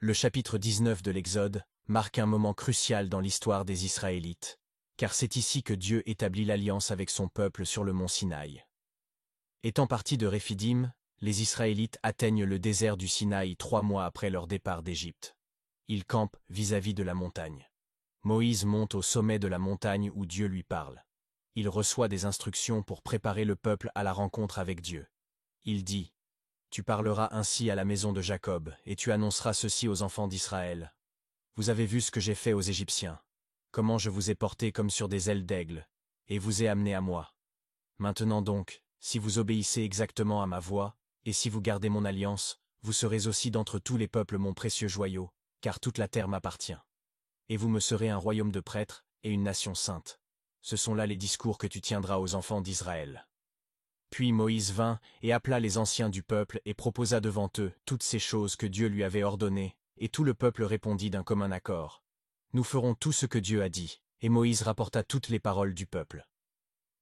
Le chapitre 19 de l'Exode marque un moment crucial dans l'histoire des Israélites, car c'est ici que Dieu établit l'alliance avec son peuple sur le mont Sinaï. Étant partis de Réphidim, les Israélites atteignent le désert du Sinaï 3 mois après leur départ d'Égypte. Ils campent vis-à-vis de la montagne. Moïse monte au sommet de la montagne où Dieu lui parle. Il reçoit des instructions pour préparer le peuple à la rencontre avec Dieu. Il dit : « Tu parleras ainsi à la maison de Jacob, et tu annonceras ceci aux enfants d'Israël. Vous avez vu ce que j'ai fait aux Égyptiens, comment je vous ai portés comme sur des ailes d'aigle, et vous ai amenés à moi. Maintenant donc, si vous obéissez exactement à ma voix, et si vous gardez mon alliance, vous serez aussi d'entre tous les peuples mon précieux joyau, car toute la terre m'appartient. Et vous me serez un royaume de prêtres et une nation sainte. Ce sont là les discours que tu tiendras aux enfants d'Israël. » Puis Moïse vint et appela les anciens du peuple et proposa devant eux toutes ces choses que Dieu lui avait ordonnées, et tout le peuple répondit d'un commun accord : « Nous ferons tout ce que Dieu a dit. » Et Moïse rapporta toutes les paroles du peuple.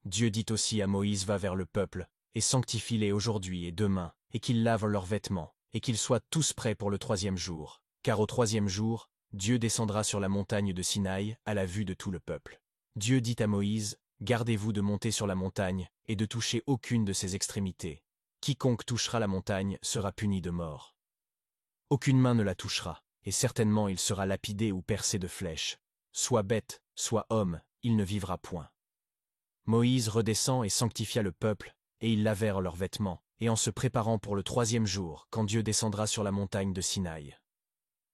Dieu dit aussi à Moïse : « Va vers le peuple, et sanctifie-les aujourd'hui et demain, et qu'ils lavent leurs vêtements, et qu'ils soient tous prêts pour le 3e jour. Car au 3e jour, Dieu descendra sur la montagne de Sinaï à la vue de tout le peuple. » Dieu dit à Moïse : « Gardez-vous de monter sur la montagne et de toucher aucune de ses extrémités. Quiconque touchera la montagne sera puni de mort. Aucune main ne la touchera, et certainement il sera lapidé ou percé de flèches. Soit bête, soit homme, il ne vivra point. » Moïse redescend et sanctifia le peuple, et ils lavèrent leurs vêtements, et en se préparant pour le 3e jour, quand Dieu descendra sur la montagne de Sinaï.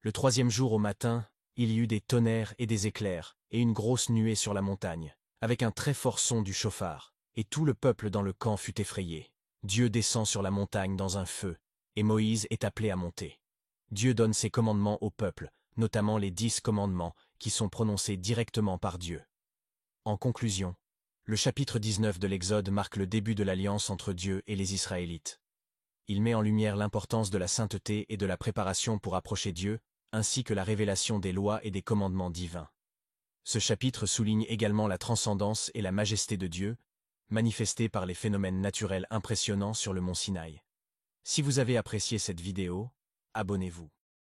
Le 3e jour au matin, il y eut des tonnerres et des éclairs, et une grosse nuée sur la montagne, avec un très fort son du chauffard, et tout le peuple dans le camp fut effrayé. Dieu descend sur la montagne dans un feu, et Moïse est appelé à monter. Dieu donne ses commandements au peuple, notamment les 10 commandements, qui sont prononcés directement par Dieu. En conclusion, le chapitre 19 de l'Exode marque le début de l'alliance entre Dieu et les Israélites. Il met en lumière l'importance de la sainteté et de la préparation pour approcher Dieu, ainsi que la révélation des lois et des commandements divins. Ce chapitre souligne également la transcendance et la majesté de Dieu, manifestée par les phénomènes naturels impressionnants sur le mont Sinaï. Si vous avez apprécié cette vidéo, abonnez-vous.